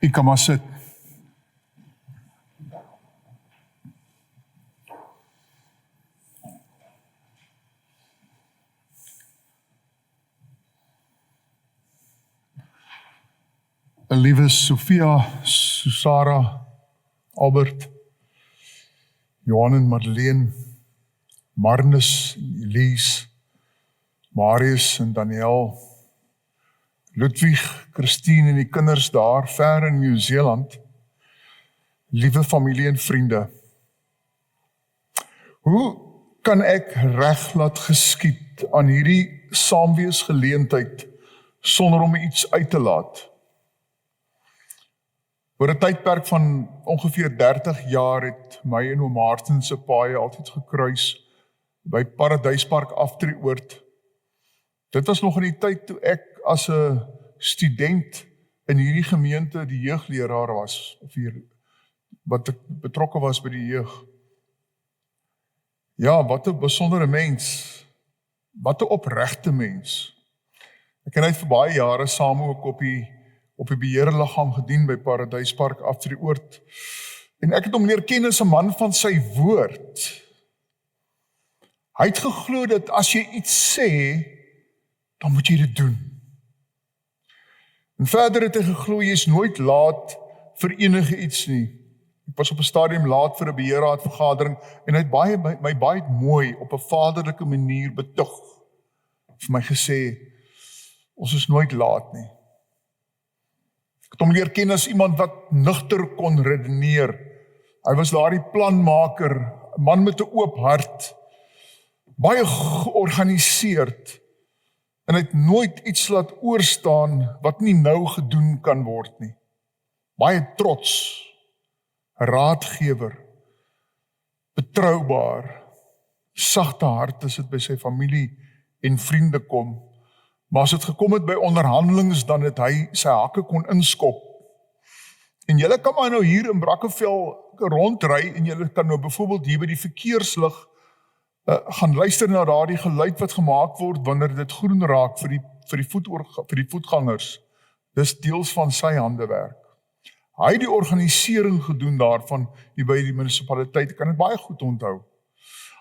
U kan maar sit. Liewe Sofia, Susara, Albert, Johan en Madeleine, Marnus, Elise, Marius en Daniel, Ludwig, Christine en die kinders daar ver in Nieu-Seeland, liewe familie en vriende. Hoe kan ek reg laat geskied aan hierdie saamweesgeleentheid sonder om iets uit te laat? Oor 'n tydperk van ongeveer 30 jaar het my en oom Martin se paaie altyd gekruis by Paradyspark Aftreeoord. Dit was nog in die tyd toe ek as 'n student in hierdie gemeente die jeugleraar was, of hier, wat ek betrokke was by die jeug. Ja, wat 'n besondere mens, wat 'n opregte mens. Ek het vir baie jare saam ook op die beheerliggaam gedien by Paradyspark Aftreeoord. En ek het hom leer ken as 'n man van sy woord. Hy het geglo dat as jy iets sê, dan moet jy dit doen. En verder het hy geglo, jy is nooit laat vir enige iets nie. Ek was op 'n stadium laat vir 'n beheerraadvergadering en hy het my baie mooi op 'n vaderlike manier betug vir my gesê, ons is nooit laat nie. Ek het hom leer ken as iemand wat nugter kon redeneer. Hy was daardie planmaker, 'n man met 'n oop hart, baie georganiseerd, en hy het nooit iets laat oorstaan wat nie nou gedoen kan word nie. Baie trots, raadgewer, betroubaar, sagte hart as dit by sy familie en vriende kom. Maar as dit gekom het by onderhandelings, dan het hy sy hakke kon inskop. En julle kan maar nou hier in Brackenfell rondry, en julle kan nou byvoorbeeld hier by die verkeerslig gaan luister na daardie geluid wat gemaak word wanneer dit groen raak vir die voetgangers. Dis deels van sy handewerk. Hy het die organisering gedoen daarvan hier by die munisipaliteit. Ek kan dit baie goed onthou.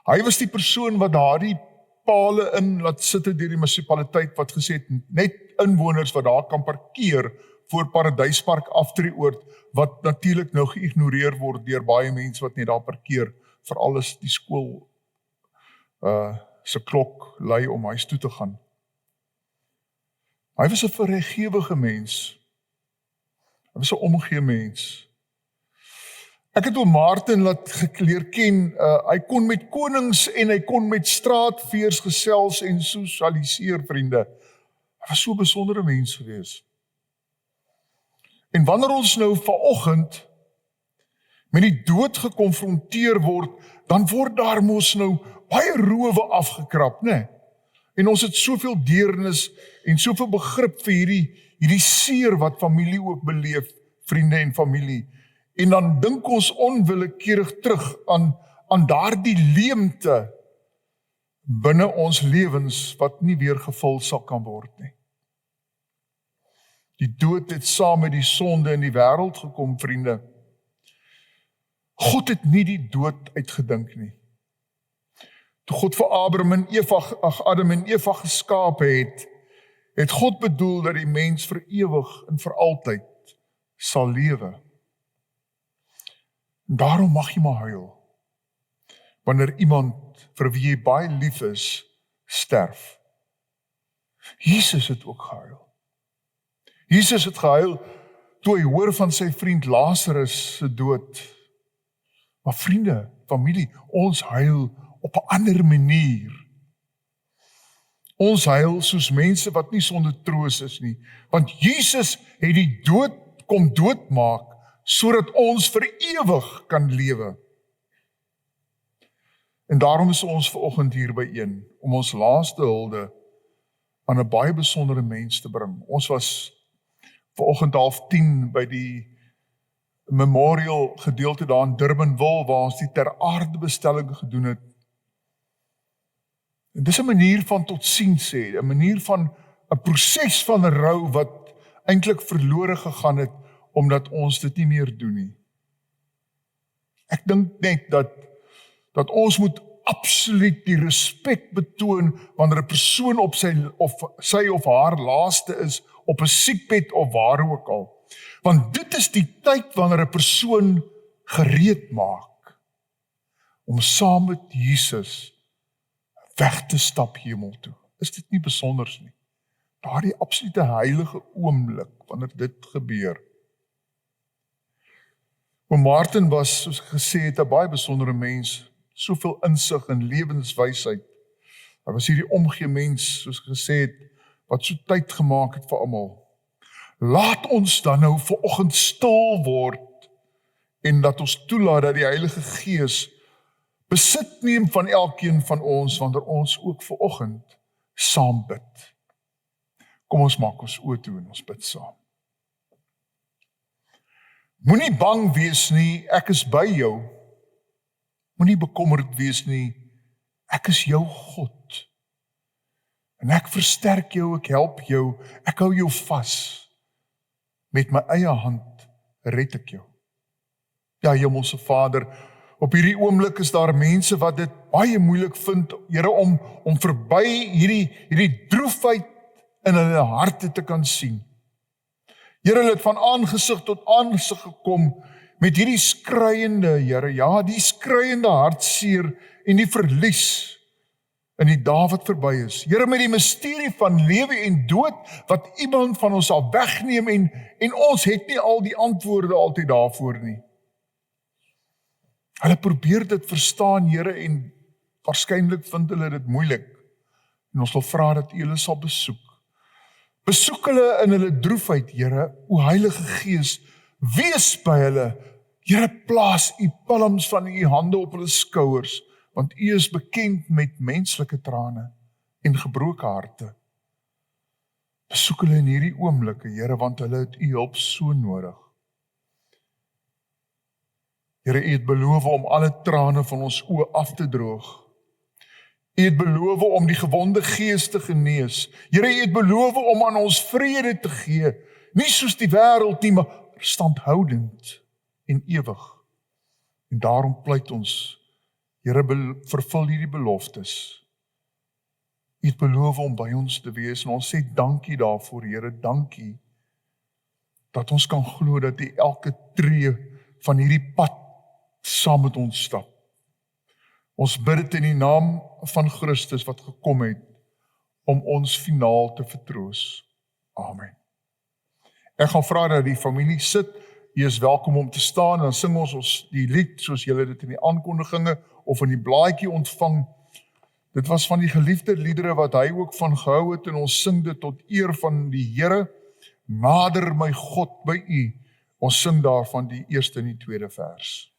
Hy was die persoon wat daardie pale in laat sit deur die munisipaliteit wat gesê het, net inwoners wat daar kan parkeer voor Paradyspark Aftreeoord, wat natuurlik nou geïgnoreer word deur baie mense wat net daar parkeer, veral as die skool se klok lui om huis toe te gaan. Hy was 'n vergewige mens. Hy was 'n omgee mens. Ek het oom Martin laat leer ken, hy kon met konings en hy kon met straatveers gesels en sosialiseer, vriende. Hy was so 'n besondere mens gewees. En wanneer ons nou vanoggend met die dood gekonfronteer word, dan word daar mos nou baie rowe afgekrap, né? En ons het soveel deernis en soveel begrip vir hierdie seer wat familie ook beleef, vriende en familie. En dan dink ons onwillekeurig terug aan daardie leemte binne ons lewens wat nie weer gevul sal kan word nie. Die dood het saam met die sonde in die wêreld gekom, vriende. God het nie die dood uitgedink nie. Toe God vir Adam en Eva geskaap het God bedoel dat die mens vir ewig en vir altyd sal lewe. Daarom mag jy maar huil, wanneer iemand vir wie jy baie lief is, sterf. Jesus het ook gehuil. Jesus het gehuil toe hy hoor van sy vriend Lazarus se dood. Maar vriende, familie, ons huil op 'n ander manier. Ons huil soos mense wat nie sonder troos is nie, want Jesus het die dood kom doodmaak, sodat ons vir ewig kan lewe. En daarom is ons vanoggend hier byeen, om ons laaste hulde aan 'n baie besondere mens te bring. Ons was vanoggend 9:30 by die memorial gedeelte daar in Durbanville, waar ons die ter aarde bestelling gedoen het. En dis 'n manier van totsiens sê, 'n manier van 'n proses van rou wat eintlik verlore gegaan het, omdat ons dit nie meer doen nie. Ek dink net dat ons moet absoluut die respek betoon wanneer 'n persoon op sy of haar laaste is, op 'n siekbed of waar ook al. Want dit is die tyd wanneer 'n persoon gereed maak om saam met Jesus weg te stap hemel toe. Is dit nie besonders nie? Daardie absolute heilige oomblik wanneer dit gebeur. Oom Martin was, soos gesê het, 'n baie besondere mens, soveel insig en lewenswysheid. Hy was hierdie omgee mens, soos gesê het, wat so tyd gemaak het vir almal. Laat ons dan nou vanoggend stil word en dat ons toelaat dat die Heilige Gees besit neem van elkeen van ons, wanneer ons ook vanoggend saam bid. Kom ons maak ons oë toe en ons bid saam. Moenie bang wees nie, ek is by jou. Moenie bekommerd wees nie, ek is jou God. En ek versterk jou, ek help jou, ek hou jou vas. Met my eie hand red ek jou. Ja, Hemelse Vader, op hierdie oomblik is daar mense wat dit baie moeilik vind, Here, om verby hierdie droefheid in hulle harte te kan sien. Here, hulle het van aangesig tot aangesig gekom met hierdie skreiende, Here, ja, die skreiende hartseer en die verlies in die dae wat verby is. Here, met die misterie van lewe en dood wat iemand van ons sal wegneem en ons het nie al die antwoorde altyd daarvoor nie. Hulle probeer dit verstaan, Here, en waarskynlik vind hulle dit moeilik. En ons wil vra dat U hulle sal besoek. Besoek hulle in hulle droefheid, Here, o Heilige Gees, wees by hulle. Here, plaas U palms van U hande op hulle skouers, want U is bekend met menslike trane en gebroke harte. Besoek hulle in hierdie oomblikke, Here, want hulle het U hulp so nodig. Here, U het beloof om alle trane van ons oë af te droog. U het beloof om die gewonde gees te genees. Here, U het beloof om aan ons vrede te gee, nie soos die wêreld nie, maar standhoudend en ewig. En daarom pleit ons, Here, vervul hierdie beloftes. U het beloof om by ons te wees en ons sê dankie daarvoor, Here, dankie dat ons kan glo dat U elke tree van hierdie pad saam met ons stap. Ons bid dit in die naam van Christus wat gekom het om ons finaal te vertroos. Amen. Ek gaan vra dat die familie sit. Jy is welkom om te staan en dan sing ons die lied soos julle dit in die aankondiginge of in die blaadjie ontvang. Dit was van die geliefde liedere wat hy ook van gehou het en ons sing dit tot eer van die Here. Nader my God by U. Ons sing daarvan die eerste en die tweede vers.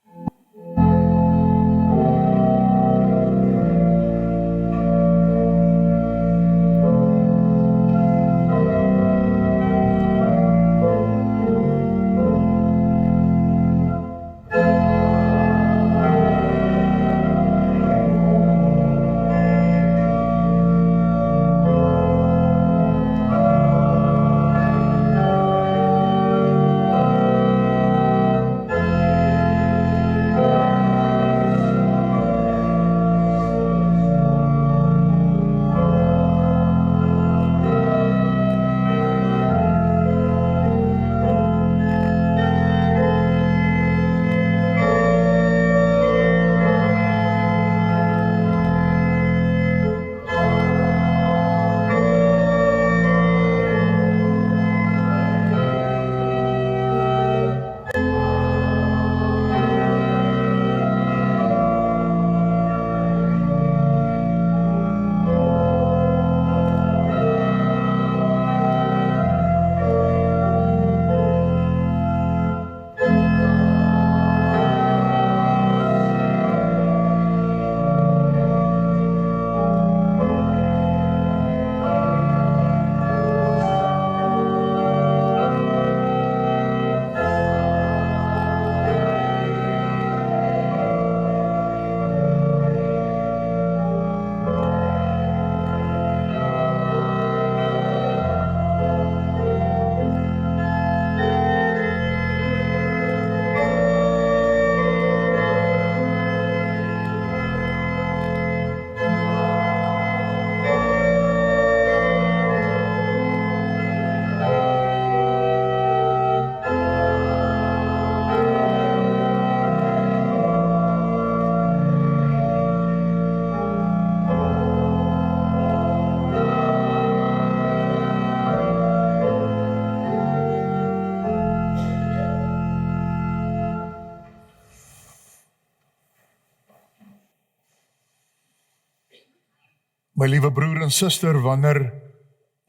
My liewe broer en suster, wanneer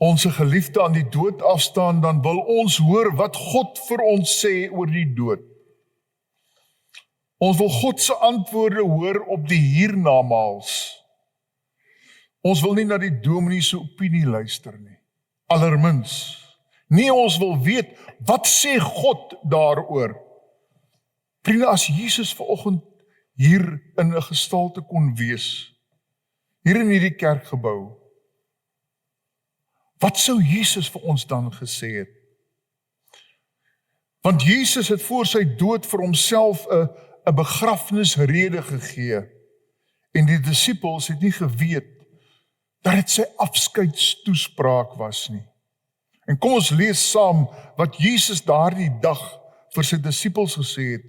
ons geliefde aan die dood afstaan, dan wil ons hoor wat God vir ons sê oor die dood. Ons wil God se antwoorde hoor op die hiernamaals. Ons wil nie na die dominee se opinie luister nie. Allermins. Nee, ons wil weet, wat sê God daaroor? Vriende, as Jesus vanoggend hier in 'n gestalte kon wees, hier in hierdie kerkgebou, wat sou Jesus vir ons dan gesê het? Want Jesus het voor sy dood vir homself 'n begrafnisrede gegee, en die disippels het nie geweet dat dit sy afskeidstoespraak was nie. En kom ons lees saam wat Jesus daardie dag vir sy disippels gesê het,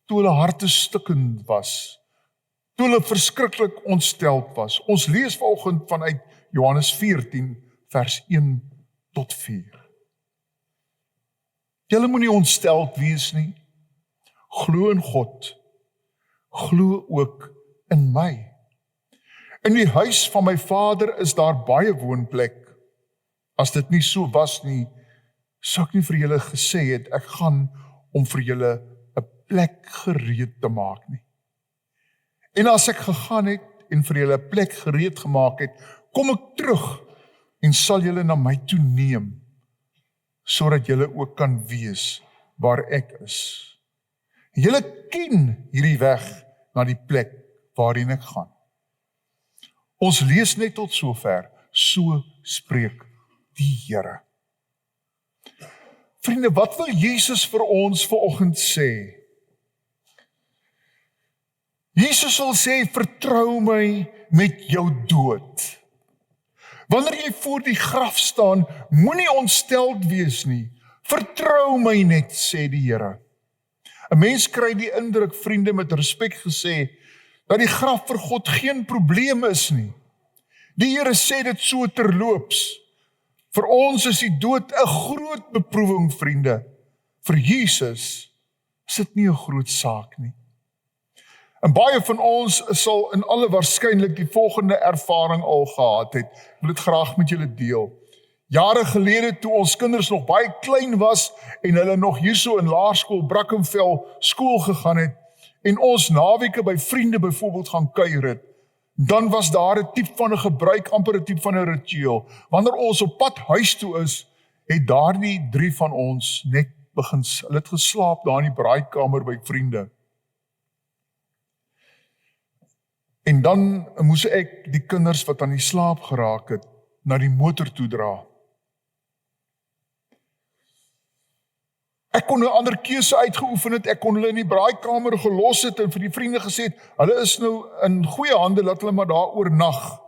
toe hulle harte stikkend was, toe hulle verskriklik ontsteld was. Ons lees vanoggend vanuit Johannes 14, vers 1 tot 4. Julle moenie ontsteld wees nie. Glo in God. Glo ook in my. In die huis van my Vader is daar baie woonplek. As dit nie so was nie, sou ek nie vir julle gesê het, ek gaan om vir julle 'n plek gereed te maak nie. En as ek gegaan het en vir julle 'n plek gereed gemaak het, kom ek terug en sal julle na my toe neem, sodat julle ook kan wees waar ek is. Julle ken hierdie weg na die plek waarheen ek gaan. Ons lees net tot sover, so spreek die Here. Vriende, wat wil Jesus vir ons vanoggend sê? Jesus wil sê, vertrou my met jou dood. Wanneer jy voor die graf staan, moenie ontsteld wees nie. Vertrou my net, sê die Here. 'n Mens kry die indruk, vriende, met respek gesê, dat die graf vir God geen probleem is nie. Die Here sê dit so terloops. Vir ons is die dood 'n groot beproewing, vriende. Vir Jesus is dit nie 'n groot saak nie. En baie van ons sal in alle waarskynlik die volgende ervaring al gehad het. Ek wil dit graag met julle deel. Jare gelede, toe ons kinders nog baie klein was en hulle nog hierso in Laerskool Brackenfell skool gegaan het en ons naweke by vriende byvoorbeeld gaan kuier het, dan was daar 'n tipe van 'n gebruik, amper 'n tipe van 'n ritueel. Wanneer ons op pad huis toe is, het daardie 3 van ons net begin, hulle het geslaap daar in die braaikamer by vriende. En dan moes ek die kinders wat aan die slaap geraak het, na die motor toe dra. Ek kon 'n ander keuse uitgeoefen het, ek kon hulle in die braaikamer gelos het en vir die vriende gesê het, hulle is nou in goeie hande, laat hulle maar daar oornag.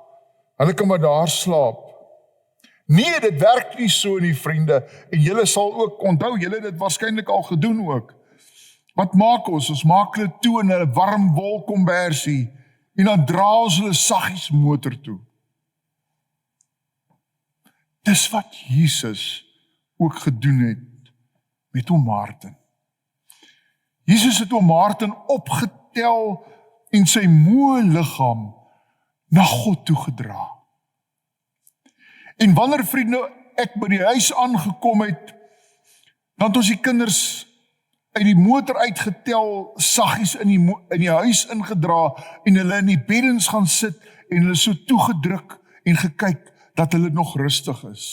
Hulle kan maar daar slaap. Nee, dit werk nie so nie, vriende, en julle sal ook onthou, julle het dit waarskynlik al gedoen ook. Wat maak ons? Ons maak hulle toe in 'n warm wolkombersie, en dan dra ons hulle saggies motor toe. Dis wat Jesus ook gedoen het met oom Martin. Jesus het oom Martin opgetel en sy moe liggaam na God toe gedra. En wanneer, vriende, ek by die huis aangekom het, dan het ons die kinders uit die motor uitgetel, saggies in die huis ingedra en hulle in die beddens gaan sit en hulle so toegedruk en gekyk dat hulle nog rustig is.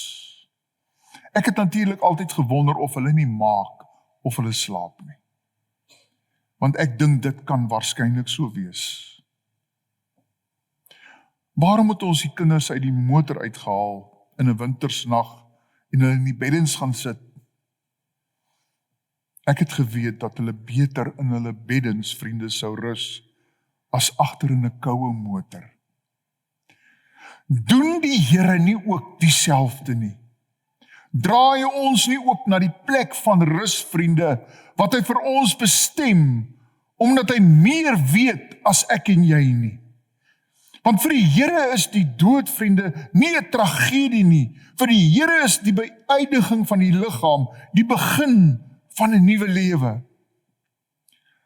Ek het natuurlik altyd gewonder of hulle nie maak of hulle slaap nie. Want ek dink dit kan waarskynlik so wees. Waarom het ons die kinders uit die motor uitgehaal in 'n wintersnag en hulle in die beddens gaan sit? Ek het geweet dat hulle beter in hulle beddens, vriende, sou rus as agter in 'n koue motor. Doen die Here nie ook dieselfde nie? Draai hy ons nie ook na die plek van rus, vriende, wat hy vir ons bestem, omdat hy meer weet as ek en jy nie? Want vir die Here is die dood, vriende, nie 'n tragedie nie. Vir die Here is die beëindiging van die liggaam, die begin van 'n nuwe lewe.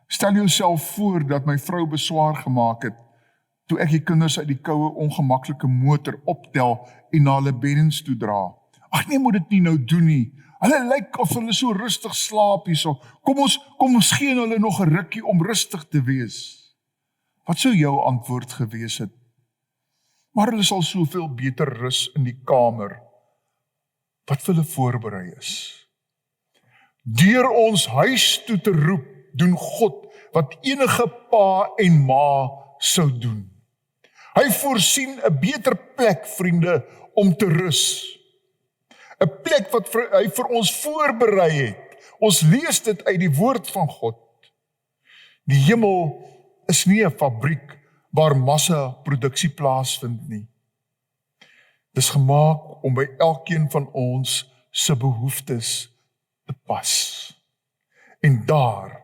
Stel jouself voor dat my vrou beswaar gemaak het toe ek die kinders uit die koue ongemaklike motor optel en na hulle beddens toe dra. Ag nee, moet dit nie nou doen nie. Hulle lyk of hulle so rustig slaap hierso. Kom ons gee hulle nog 'n rukkie om rustig te wees. Wat sou jou antwoord gewees het? Maar hulle sal soveel beter rus in die kamer wat vir hulle voorberei is. Deur ons huis toe te roep, doen God wat enige pa en ma sou doen. Hy voorsien 'n beter plek, vriende, om te rus. 'n Plek wat hy vir ons voorberei het. Ons lees dit uit die woord van God. Die hemel is nie 'n fabriek waar massaproduksie plaasvind nie. Dis gemaak om by elkeen van ons se behoeftes te pas. En daar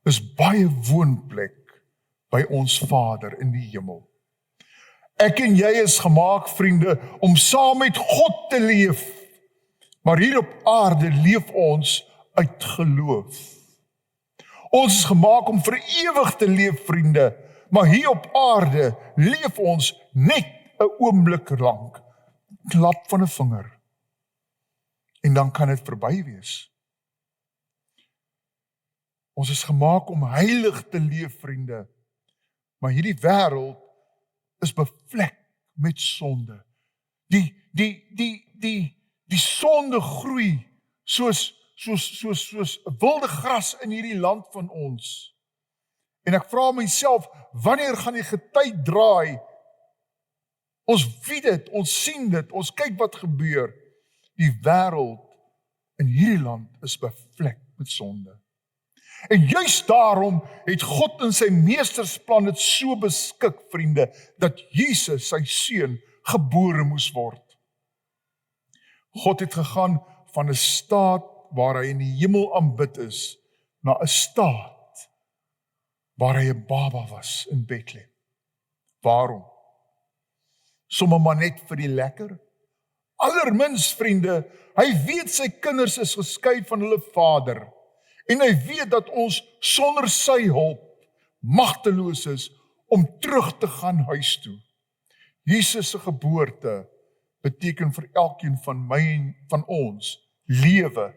is baie woonplek by ons Vader in die hemel. Ek en jy is gemaak, vriende, om saam met God te leef. Maar hier op aarde leef ons uit geloof. Ons is gemaak om vir ewig te leef, vriende, maar hier op aarde leef ons net 'n oomblik lank, klap van 'n vinger. En dan kan dit verby wees. Ons is gemaak om heilig te leef, vriende, maar hierdie wêreld is bevlek met sonde. Die sonde groei soos wilde gras in hierdie land van ons. En ek vra myself, wanneer gaan die gety draai? Ons weet dit, ons sien dit, ons kyk wat gebeur. Die wêreld in hierdie land is bevlek met sonde. En juist daarom het God in sy meestersplan dit so beskik, vriende, dat Jesus, sy seun, gebore moes word. God het gegaan van 'n staat waar hy in die hemel aanbid is, na 'n staat waar hy 'n baba was in Bethlehem. Waarom? Sommige maar net vir die lekker? Allermins, vriende, hy weet sy kinders is geskei van hulle vader, en hy weet dat ons sonder sy hulp magteloos is om terug te gaan huis toe. Jesus se geboorte beteken vir elkeen van my en van ons lewe.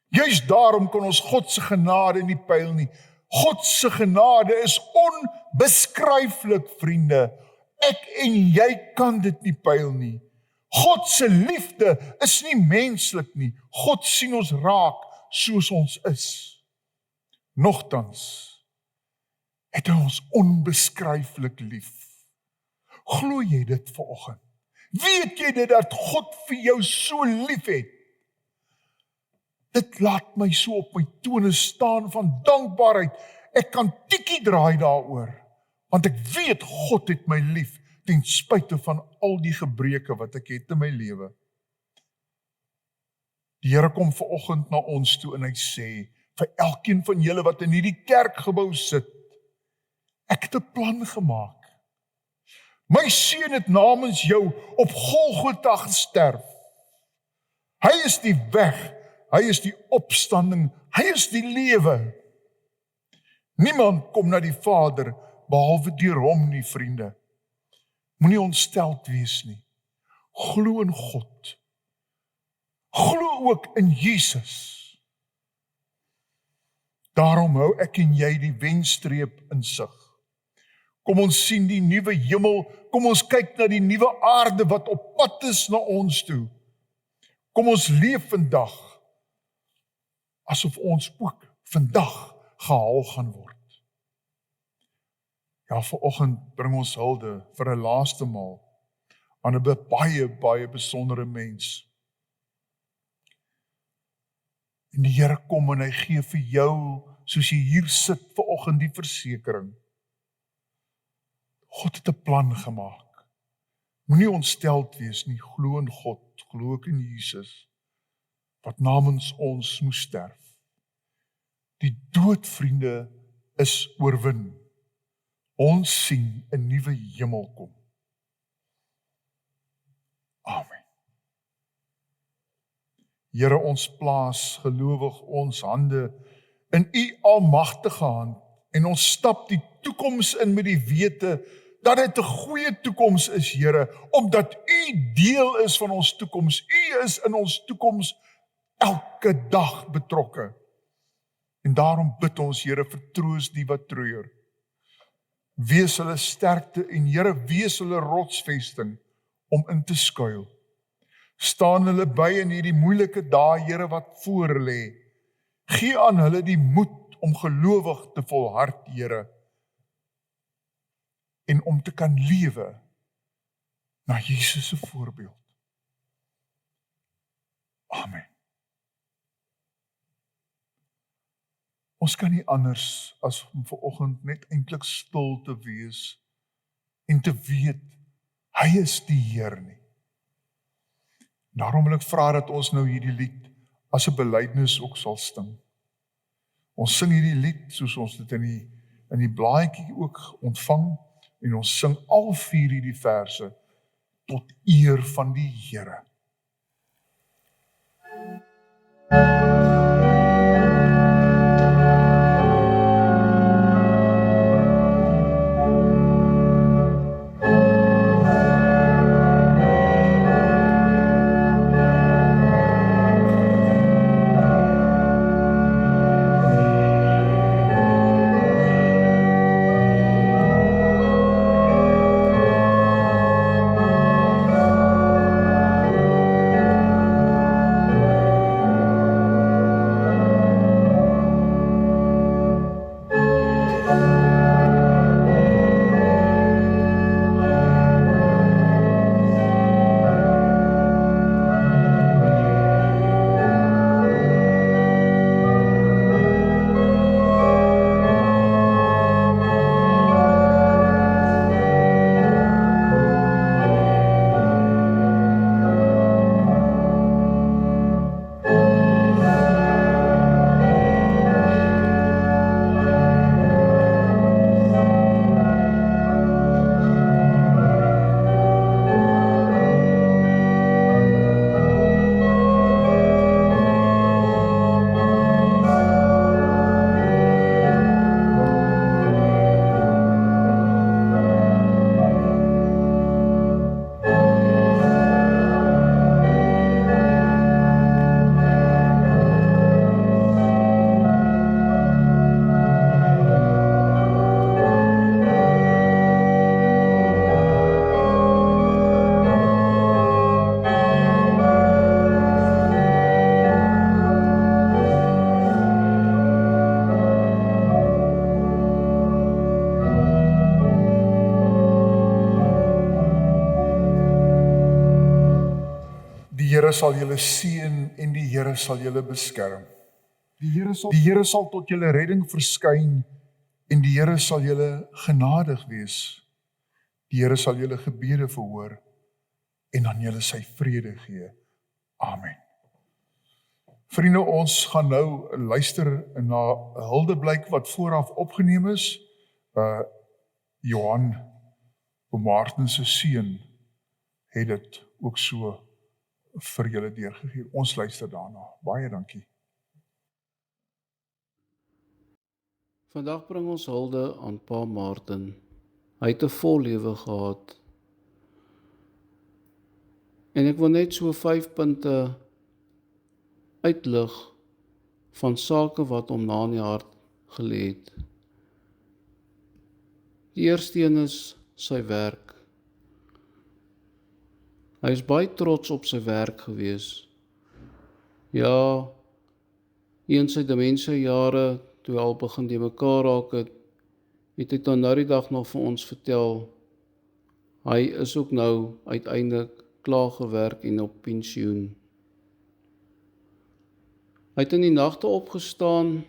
Juist daarom kan ons God se genade nie pyl nie. God se genade is onbeskryflik, vriende. Ek en jy kan dit nie pyl nie. God se liefde is nie menslik nie. God sien ons raak soos ons is. Nogtans het hy ons onbeskryflik lief. Glo jy dit vanoggend? Weet jy dit dat God vir jou so lief het? Dit laat my so op my tone staan van dankbaarheid. Ek kan tikkie draai daaroor, want ek weet God het my lief ten spyte van al die gebreke wat ek het in my lewe. Die Here kom vanoggend na ons toe en hy sê, vir elkeen van julle wat in hierdie kerkgebou sit, ek het 'n plan gemaak. My seun het namens jou op Golgotha gesterf. Hy is die weg, hy is die opstanding, hy is die lewe. Niemand kom na die Vader behalwe deur hom nie, vriende. Moenie ontsteld wees nie. Glo in God. Glo ook in Jesus. Daarom hou ek en jy die wenstreep in sig. Kom ons sien die nuwe hemel, kom ons kyk na die nuwe aarde wat op pad is na ons toe. Kom ons leef vandag, asof ons ook vandag gehaal gaan word. Ja, vanoggend bring ons hulde vir 'n laaste maal aan 'n baie besondere mens. En die Here kom en hy gee vir jou, soos jy hier sit vanoggend, die versekering. God het 'n plan gemaak. Moenie ontsteld wees nie, glo in God, glo ook in Jesus, wat namens ons moes sterf. Die dood, vriende, is oorwin. Ons sien 'n nuwe hemel kom. Amen. Here, ons plaas gelowig ons hande in U almagtige hand en ons stap die toekoms in met die wete dat dit 'n goeie toekoms is, Here, omdat U deel is van ons toekoms. U is in ons toekoms elke dag betrokke. En daarom bid ons, Here, vertroos die wat treur. Wees hulle sterkte en Here, wees hulle rotsvesting om in te skuil. Staan hulle by in hierdie moeilike dae, Here, wat voor lê. Gee aan hulle die moed om gelowig te volhard, Here, en om te kan lewe na Jesus se voorbeeld. Amen. Ons kan nie anders as om vanoggend net eintlik stil te wees en te weet, hy is die Heer nie. Daarom wil ek vra dat ons nou hierdie lied as 'n belydenis ook sal sing. Ons sing hierdie lied soos ons dit in die blaadjie ook ontvang, en ons sing al 4 hierdie verse tot eer van die Here. Die Here sal julle seën en die Here sal julle beskerm. Die Here sal tot julle redding verskyn en die Here sal julle genadig wees. Die Here sal julle gebede verhoor en aan julle sy vrede gee. Amen. Vriende, ons gaan nou luister na 'n huldeblyk wat vooraf opgeneem is. Johan Martin se seun het dit ook so vir julle deurgegee. Ons luister daarna. Baie dankie. Vandag bring ons hulde aan Pa Martin. Hy het 'n vol lewe gehad. En ek wil net so 5 punte uitlig van sake wat hom na in die hart gelê het. Die eerste een is sy werk. Hy is baie trots op sy werk gewees. Ja, in sy dementiejare, toe hy al begin die mekaar raak het hy dan nou die dag nog vir ons vertel, hy is ook nou uiteindelik klaar gewerk en op pensioen. Hy het in die nagte opgestaan,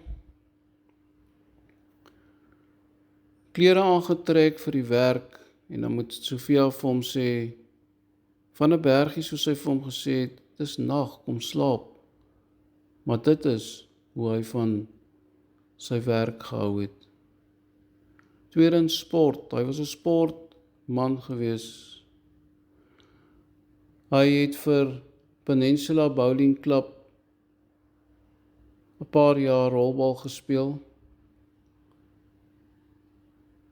klere aangetrek vir die werk, en dan moet Sofia vir hom sê, van 'n bergie soos hy vir hom gesê het, dis nag, kom slaap. Maar dit is hoe hy van sy werk gehou het. Tweedens sport, hy was 'n sportman gewees. Hy het vir Peninsula Bowling Club 'n paar jaar rolbal gespeel.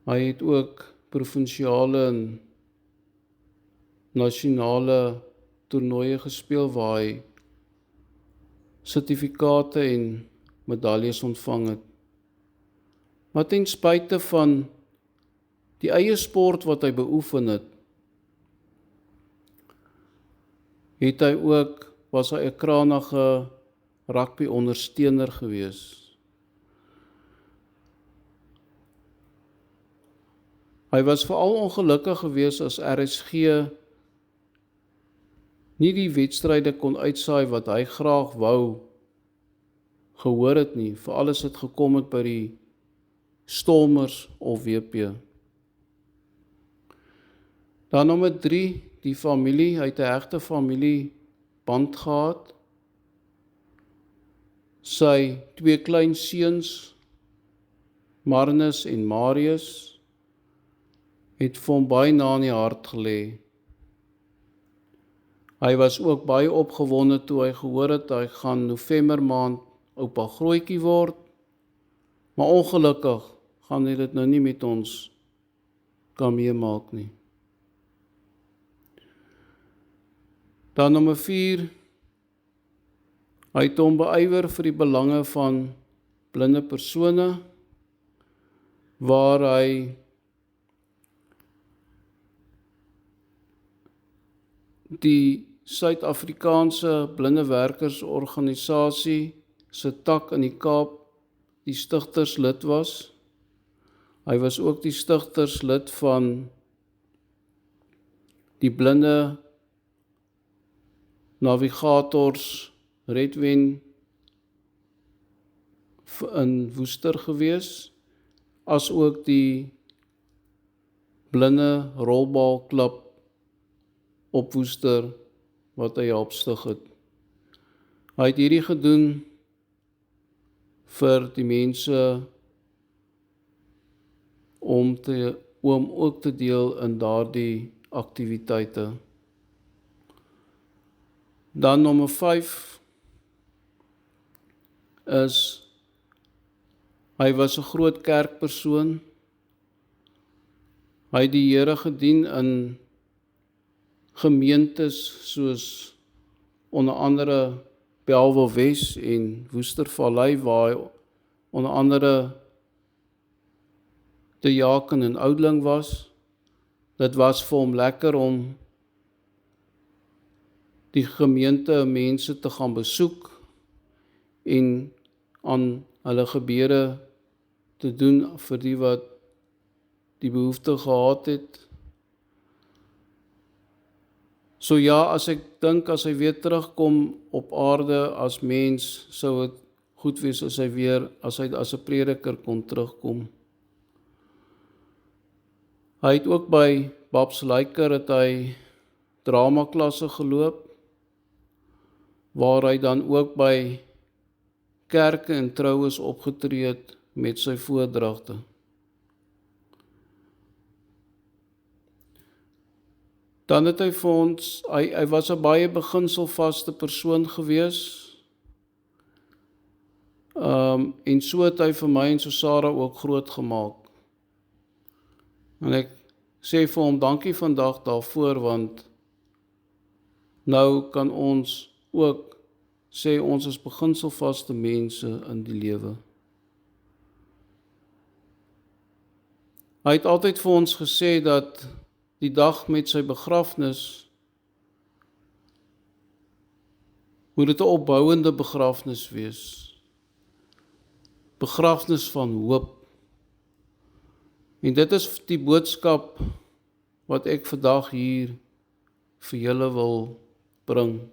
Hy het ook provinsiale en nasionale toernooie gespeel waar hy sertifikate en medaljes ontvang het. Maar ten spyte van die eie sport wat hy beoefen het, was hy 'n krangige rugby ondersteuner gewees. Hy was veral ongelukkig gewees as RSG nie die wedstryde kon uitsaai wat hy graag wou gehoor het nie, veral as dit gekom het by die Stormers of WP. Dan nommer 3, die familie, hy het 'n hegte familieband gehad. Sy 2 klein seuns, Marnus en Marius, het vir hom baie na in die hart gelê. Hy was ook baie opgewonde toe hy gehoor het hy gaan November maand oupa Grootjie word, maar ongelukkig gaan hy dit nou nie met ons kan meemaak nie. Dan nommer 4, hy het hom beywer vir die belange van blinde persone, waar hy die Suid-Afrikaanse Blindewerkersorganisasie se tak in die Kaap die stigterslid was. Hy was ook die stigterslid van die blinde navigators Redwen in Woester gewees, as ook die blinde rolbalklub op Woester wat hy opstig het. Hy het hierdie gedoen vir die mense om ook te deel in daardie aktiwiteite. Dan nommer 5 is, hy was 'n groot kerkpersoon. Hy het die Here gedien in gemeentes soos onder andere Bellville Wes en Woestervallei, waar hy onder andere diaken en oudling was. Dit was vir hom lekker om die gemeente mense te gaan besoek en aan hulle gebede te doen vir die wat die behoefte gehad het. So ja, as ek dink, as hy weer terugkom op aarde as mens, sou dit goed wees as hy as 'n prediker kon terugkom. Hy het ook by Babs Lyker het hy dramaklasse geloop, waar hy dan ook by kerke en troues opgetree het met sy voordragte. Dan het hy vir ons, hy was 'n baie beginselvaste persoon gewees, en so het hy vir my en Susara ook groot gemaak. En ek sê vir hom dankie vandag daarvoor, want nou kan ons ook sê ons is beginselvaste mense in die lewe. Hy het altyd vir ons gesê dat die dag met sy begrafnis moet dit 'n opbouende begrafnis wees. Begrafnis van hoop. En dit is die boodskap wat ek vandag hier vir julle wil bring.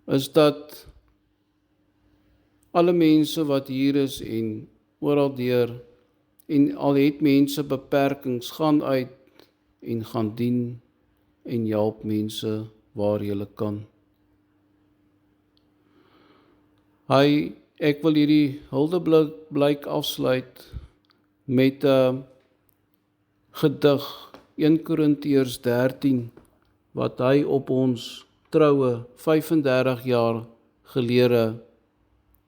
Is dat alle mense wat hier is en oral deur, en al het mense beperkings, gaan uit en gaan dien en help mense waar julle kan. Ek wil hierdie huldeblyk afsluit met 'n gedig, 1 Korintiërs 13, wat hy op ons troue 35 jaar gelede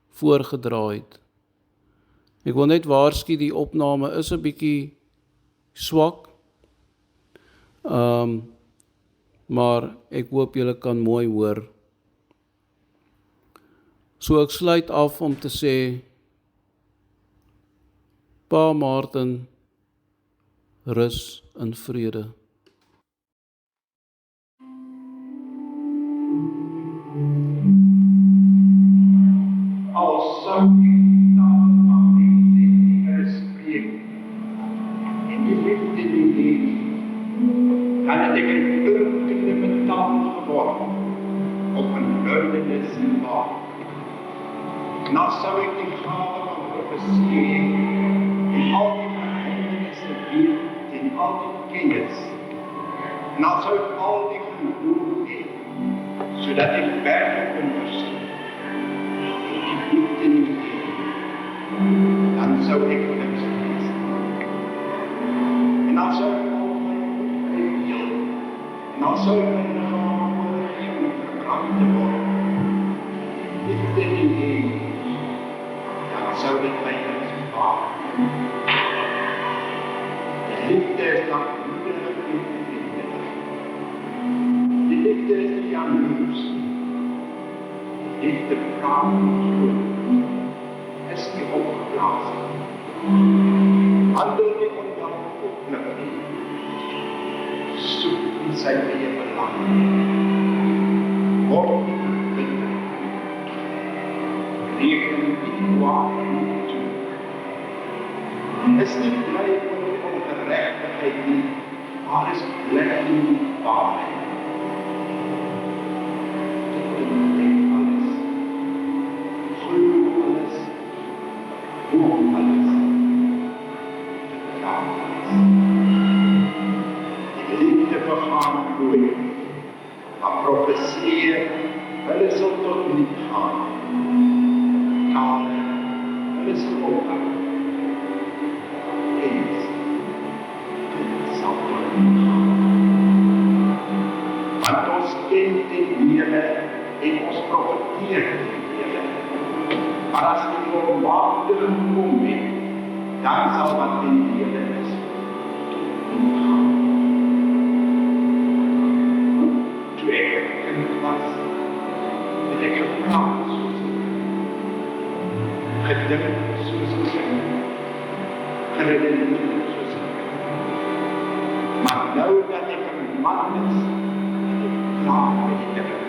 voorgedra het. Ek wil net waarsku, die opname is 'n bietjie swak. Maar ek hoop julle kan mooi hoor. So ek sluit af om te sê, Pa Martin, rus in vrede. Als zou ik taal van deze dingen spreken en die liefde die leeft, dan had ik een burkende metaal geworden op een huilende zielbaar. En dan zou ik die gave van profetie in al die geheimenissen weer, in al die kennis. En dan zou ik al die geloof geven, zodat ik werkelijk kon verstaan. Dan zou ik gelukkig wezen. En dan zou ik al mijn wil. En dan zou ik mijn lichaam verkracht worden. Liefde in heen. Dan zou ik mijn liefde varen. De liefde is dan moederlijk in de vriendelijk. De liefde is die jaloers. De liefde praat goed. Is die opgeblazen. Handel die onafhankelijk niet. Zoek in zijn eigen belang. Word niet verbitterd. Reken niet kwaad niet toe. Is niet blij voor de ongerechtigheid niet, maar is blij in die waarheid. Denk alles. Geloof alles. Hoor alles. Vertrouw alles. Die liefde vergaan vloeien. Maar profetieën willen ze tot niet gaan. Talen willen ze opgaan. Kennis. Dit zal tot niet gaan. Want ons kent die Here en ons profeteer die Here. Maar as die volmaakte gekom het, dan sal wat in die Here is. Toe ek 'n kind was, het ek gepraat soos ek, gedink soos ek, geredeneer soos ek. Maar nou dat ek 'n man is, het ek klaar met die Here.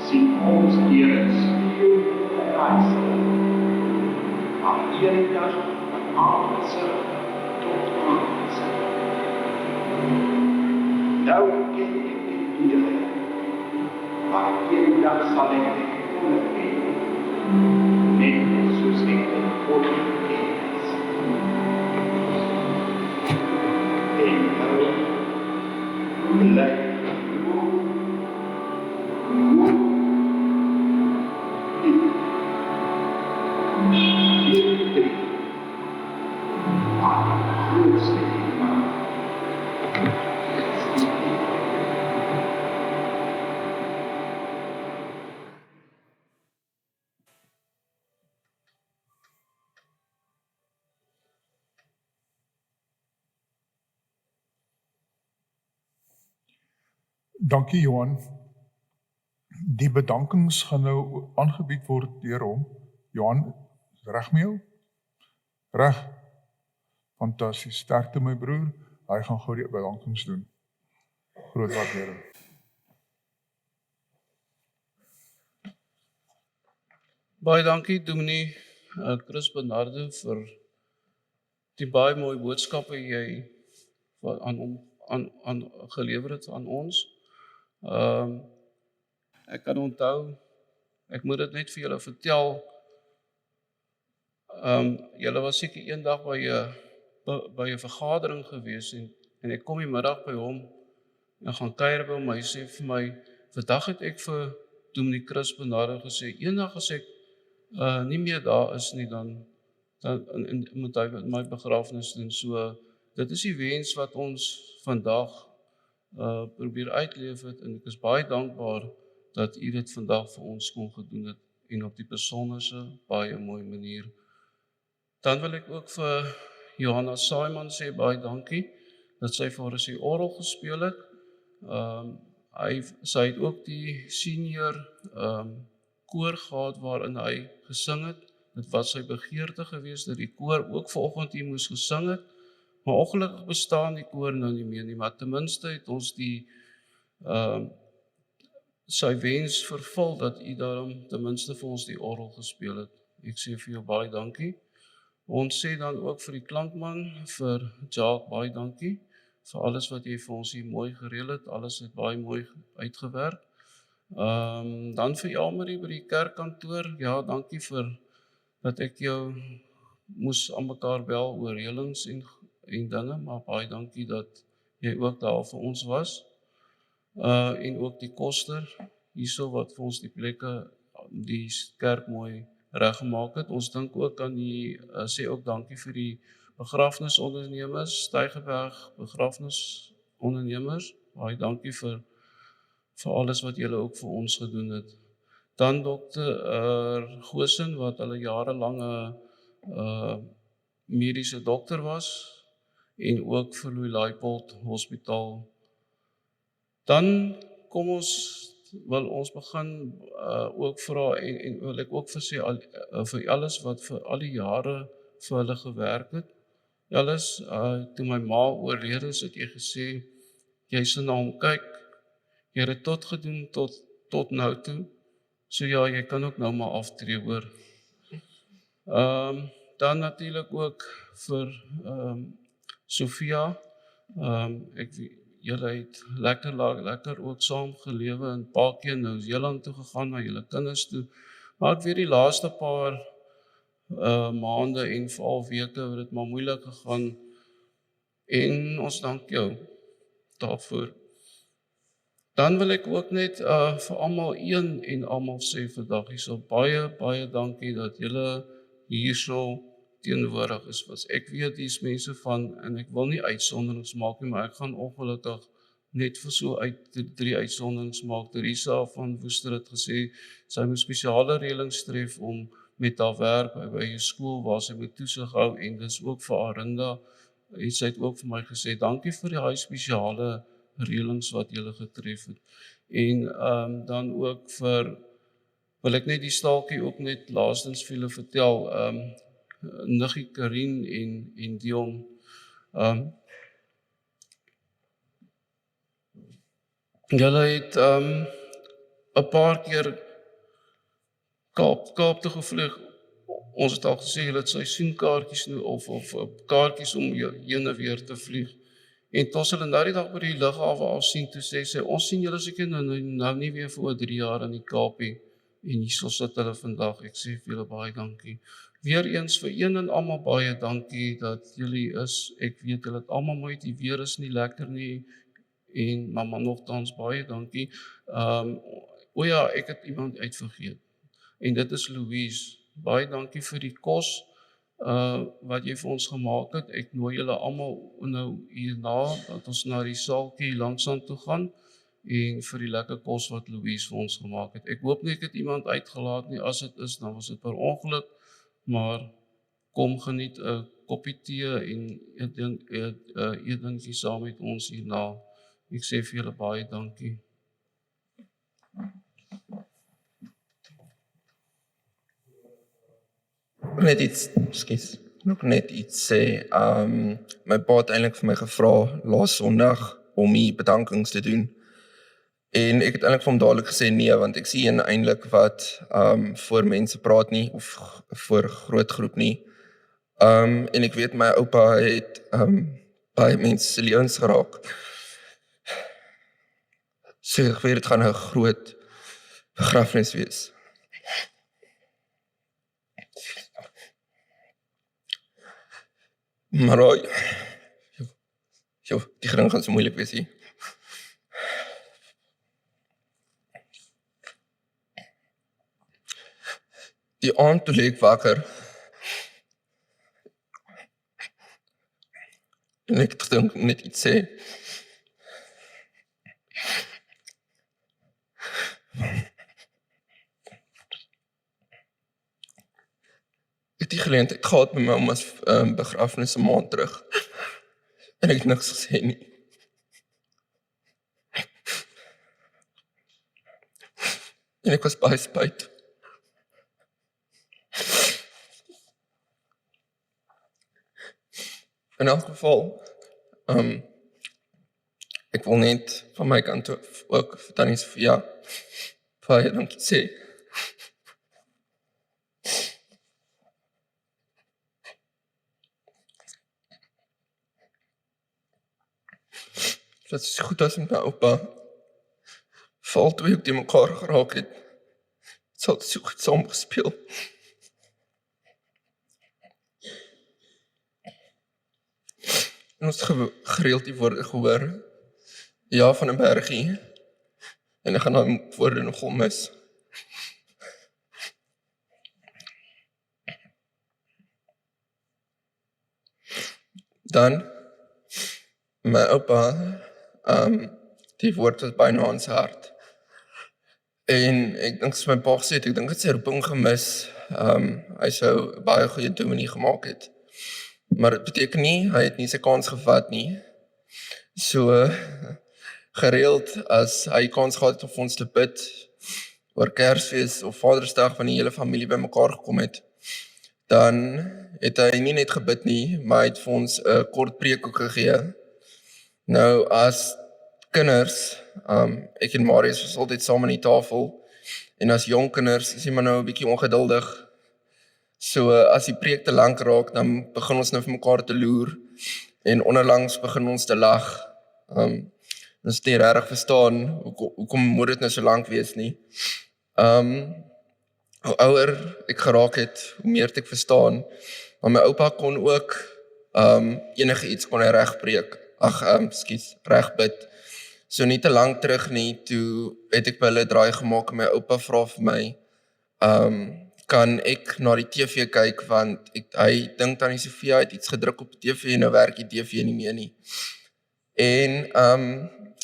Sien ons Here speel en reis. Maar eendag van aangesig tot aangesig. Nou ken ek die Here, maar eendag sal ek die volle ken, net soos ek die volle ken is. En nou blyk Dankie Johan. Die bedankings gaan nou aangebied word deur hom. Johan, is reg met jou? Reg. Fantasties. Sterkte my broer. Hy gaan gou die bedankings doen. Groot waardering. Baie dankie Dominee Chris Bernardo vir die baie mooi boodskappe jy aan gelewer het aan ons. Ek kan onthou, ek moet dit net vir julle vertel, julle was seker eendag by 'n vergadering gewees en ek kom die middag by hom en gaan kuier by hom, hy sê vir my, vandag het ek vir Dominee Chris Bernardo gesê, eendag as ek nie meer daar is nie, dan moet hy my begrafnis doen. So, dit is die wens wat ons vandag probeer uitleef het, en ek is baie dankbaar dat u dit vandag vir ons kon gedoen het, en op die besonderse, baie mooi manier. Dan wil ek ook vir Johanna Simon sê baie dankie dat sy vir ons die orgel gespeel het. Sy het ook die senior koor gehad waarin hy gesing het. Dit was sy begeerte geweest dat die koor ook vanoggend hier moes gesing het. Maar ongelukkig bestaan die koor nou nie meer nie, maar ten minste het ons sy wens vervul dat u daarom ten minste vir ons die orgel gespeel het. Ek sê vir jou baie dankie. Ons sê dan ook vir die klankman, vir Jacques, baie dankie vir alles wat jy vir ons hier mooi gereël het. Alles het baie mooi uitgewerk. Dan vir Elmarie by die kerkkantoor. Ja, dankie vir dat ek jou moes aan mekaar bel oor reëlings en dinge, maar baie dankie dat jy ook daar vir ons was. En ook die koster hierso wat vir ons die plekke, die kerk mooi reggemaak het. Ons dink ook aan sê ook dankie vir die begrafnisondernemers, Stygerberg begrafnisondernemers. Baie dankie vir alles wat julle ook vir ons gedoen het. Dan Dr. Goosen wat hulle jarelange mediese dokter was en ook vir Louis Leipold Hospitaal. Dan wil ons begin ook vra en wil ek ook vir alles wat vir al die jare vir hulle gewerk het. Alles, toe my ma oorlede is, het jy gesê, jy sal na hom kyk, jy het dit tot gedoen tot nou toe, so ja, jy kan ook nou maar aftree hoor. Dan natuurlik ook vir Sofia, julle het lekker ook saam gelewe en paar keer nou Nieu-Seeland toe gegaan na julle kinders toe, maar ek weet die laaste paar maande en veral weke het dit maar moeilik gegaan en ons dank jou daarvoor. Dan wil ek ook net vir almal een en almal sê vandag hierso baie dankie dat julle hierso teenwoordig is. Ek weet die is mense van, en ek wil nie uitsonderings maak nie, maar ek gaan ongelukkig net vir so 3 uitsonderings maak. Teresa van Woester het gesê, sy moet spesiale reëlings tref om met haar werk by 'n skool waar sy moet toesig hou, en dis ook vir Arinda, sy het ook vir my gesê, dankie vir die spesiale reëlings wat julle getref het. En dan ook wil ek net die staaltjie ook net laastens vir julle vertel, Niggie Karin en Dion, julle het 'n paar keer Kaap toe gevlieg. Ons het al gesê julle het seisoenkaartjies nou of kaartjies om heen en weer te vlieg. En toe ons hulle nou die dag by die lughawe af sien, toe sê sy, ons sien julle seker nou nie weer vir oor 3 jaar in die Kaap nie. En hierso sit hulle vandag. Ek sê vir julle baie dankie. Weereens vir een en almal baie dankie dat julle is. Ek weet julle het almal mooi, die weer is nie lekker nie. En maar nogtans baie dankie. O ja, ek het iemand uitvergeet. En dit is Louise. Baie dankie vir die kos wat jy vir ons gemaak het. Ek nooi julle almal nou hierna dat ons na die saaltjie langsaan toe gaan en vir die lekker kos wat Louise vir ons gemaak het. Ek hoop nie ek het iemand uitgelaat nie. As dit is, dan was dit per ongeluk, maar kom geniet 'n koppie tee en etentjie saam met ons hierna. Ek sê vir julle baie dankie. Nog net iets sê. My pa het eintlik vir my gevra laas Sondag om die bedankings te doen. En ek het eintlik vir hom dadelik gesê nee, want ek sien eintlik wat voor mense praat nie, of voor groot groep nie. En ek weet my oupa het baie mense se lewens geraak. So ek weet dit gaan 'n groot begrafnis wees. Maar die gering gaan so moeilik wees hier. Die aand toe lê ek wakker. En ek dink net iets sê. het die geleentheid gehad met my ouma's begrafenis 'n maand terug. En ek het niks gesê nie. En ek was baie spyt. In elk geval, ek wil net van my kant ook vir Tannie Sofia baie dankie sê. Dat is goed as met my oupa val toe ook die mekaar geraak het. Het sal so goed saam gespeel. En ons gereeld die woorde gehoor. Ja, van 'n bergie. En ek gaan daai woorde nogal mis. Dan, my oupa, die woord was byna aan sy hart. En ek dink soos my pa gesê het, ek dink het sy roeping gemis. Hy sou 'n baie goeie dominee gemaak het. Maar dit beteken nie, hy het nie sy kans gevat nie. So, gereeld as hy kans gehad het om ons te bid, oor Kersfees of Vadersdag, wanneer die hele familie bymekaar gekom het, dan het hy nie net gebid nie, maar hy het vir ons 'n kort preek ook gegee. Nou, as kinders, ek en Marius was altyd saam aan die tafel, en as jong kinders is jy maar nou 'n bietjie ongeduldig. So, as die preek te lank raak, dan begin ons nou vir mekaar te loer, en onderlangs begin ons te lag. Ons het nie regtig verstaan, hoekom moet dit nou so lank wees nie. Hoe ouer ek geraak het, hoe meer het ek verstaan, maar my oupa kon ook, enige iets kon hy reg preek, reg bid. So nie te lank terug nie, toe het ek by hulle draai gemaak en my oupa vra vir my, kan ek na die TV kyk, want hy dink Tannie Sofia het iets gedruk op die TV en nou werk die TV nie meer nie. En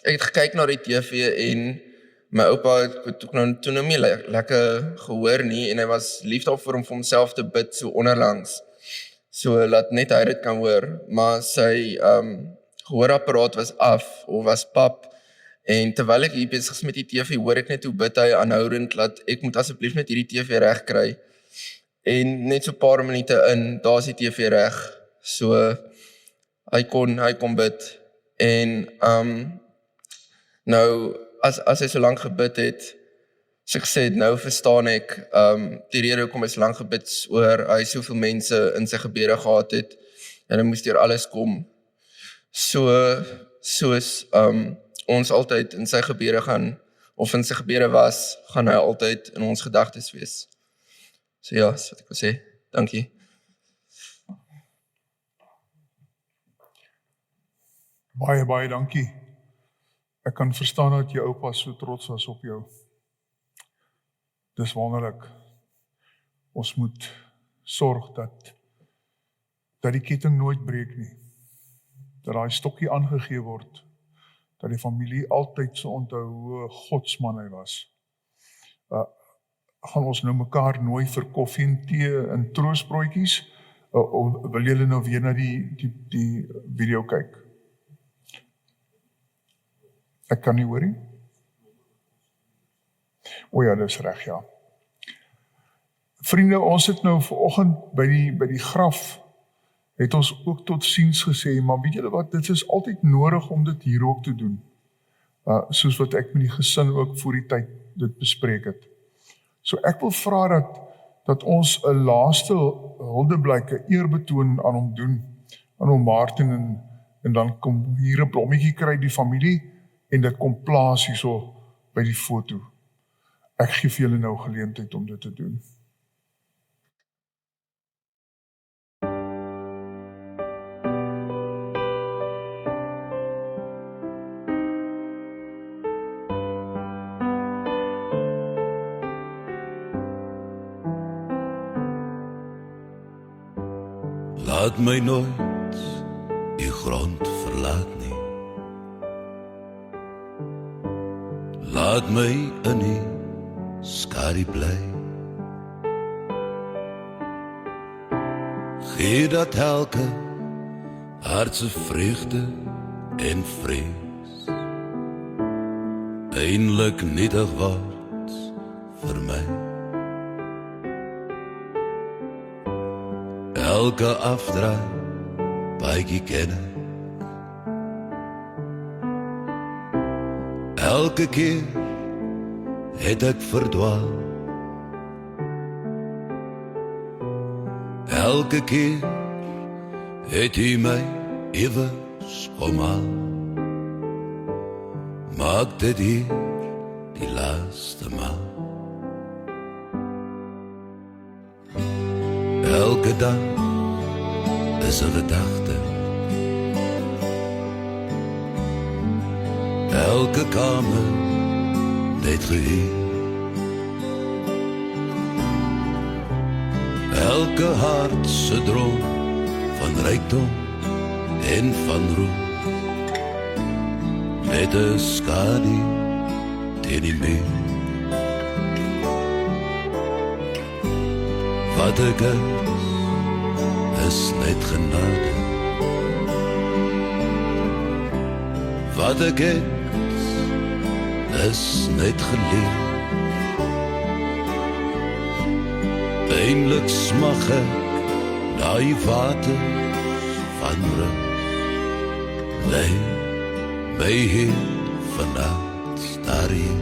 ek het gekyk na die TV en my oupa het ook nou toe nie lekker gehoor nie en hy was lief daarvoor om vir homself te bid so onderlangs. So laat net hy dit kan hoor, maar sy gehoorapparaat was af of was pap. En terwyl ek hier besig is met die TV, hoor ek net hoe bid hy aanhoudend, dat ek moet asseblief net hierdie TV reg kry. En net so paar minute in, daar is die TV reg. So, hy kon bid. En, nou, as hy so lang gebid het, so ek sê, nou verstaan ek, die rede hoekom hy so lang gebid oor, hy soveel mense in sy gebede gehad het, en hy moes deur alles kom. Soos ons altyd in sy gebede gaan, of in sy gebede was, gaan hy altyd in ons gedagtes wees. So ja, dis wat ek wil sê. Dankie. Baie dankie. Ek kan verstaan dat jou oupa so trots was op jou. Dis wonderlik. Ons moet sorg dat die ketting nooit breek nie. Dat daai stokkie aangegee word. Dat die familie altyd so onthou hoe 'n godsman hy was. Gaan ons nou mekaar nooi vir koffie en tee en troostbroodjies, of wil julle nou weer na die video kyk? Ek kan nie hoor nie. O ja, dis reg, ja. Vriende, ons het nou vanoggend by die graf het ons ook totsiens gesê, maar weet julle wat, dit is altyd nodig om dit hier ook te doen. Soos wat ek met die gesin ook voor die tyd dit bespreek het. So ek wil vra dat ons 'n laaste huldeblyk, 'n eerbetoon aan hom doen, aan hom Martin, en dan kom hier 'n blommetjie kry die familie, en dit kom plaas hierso by die foto. Ek gee vir julle nou geleentheid om dit te doen. Laat my nooit die grond verlaat nie. Laat my in die skadu bly. Gee dat elke hartse vreugde en vrees eindelijk nietig word vir my. Elke afdraai baie ken ek. Elke keer het ek verdwaal. Elke keer het hy my iewers omhaal. Maak dit hier die laaste maal. Elke dag is 'n gedagte. Elke kamer net gehuur. Elke hart se droom van rykdom en van roem. Met 'n skadu teen die muur. Wat ek is net genade. Wat ek is net geleer. Eindelijk smag ek na die water van rus. Lei my hier vannacht daar hier.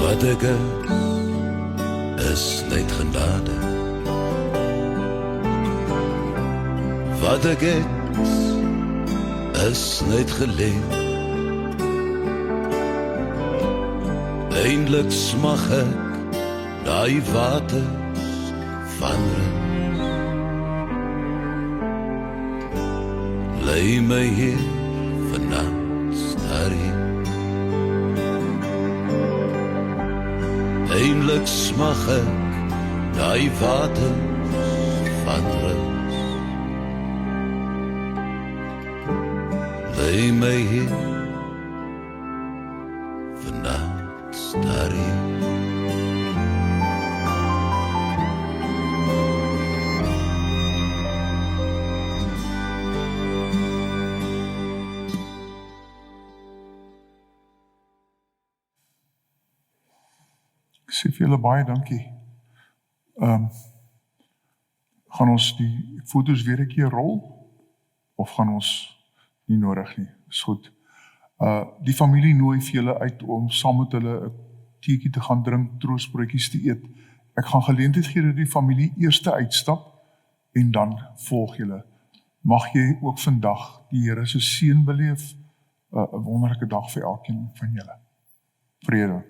Wat ek is net genade. Wat ek is net geleer. Eindelijk smag ek na die waters van rus. Lei my hier vannacht daar hier. Eindelijk smag ek na die waters van rus. Lei my hier vannacht daar hier. Ek sê vir julle baie dankie. Gaan ons die foto's weer 'n keer rol? Of gaan ons nie nodig nie? Is goed. Die familie nooi vir julle uit om saam met hulle 'n teetjie te gaan drink, troostbroodjies te eet. Ek gaan geleentheid gee dat die familie eers uitstap en dan volg julle. Mag jy ook vandag die Here se seën beleef, 'n wonderlike dag vir elkeen van julle. Vrede.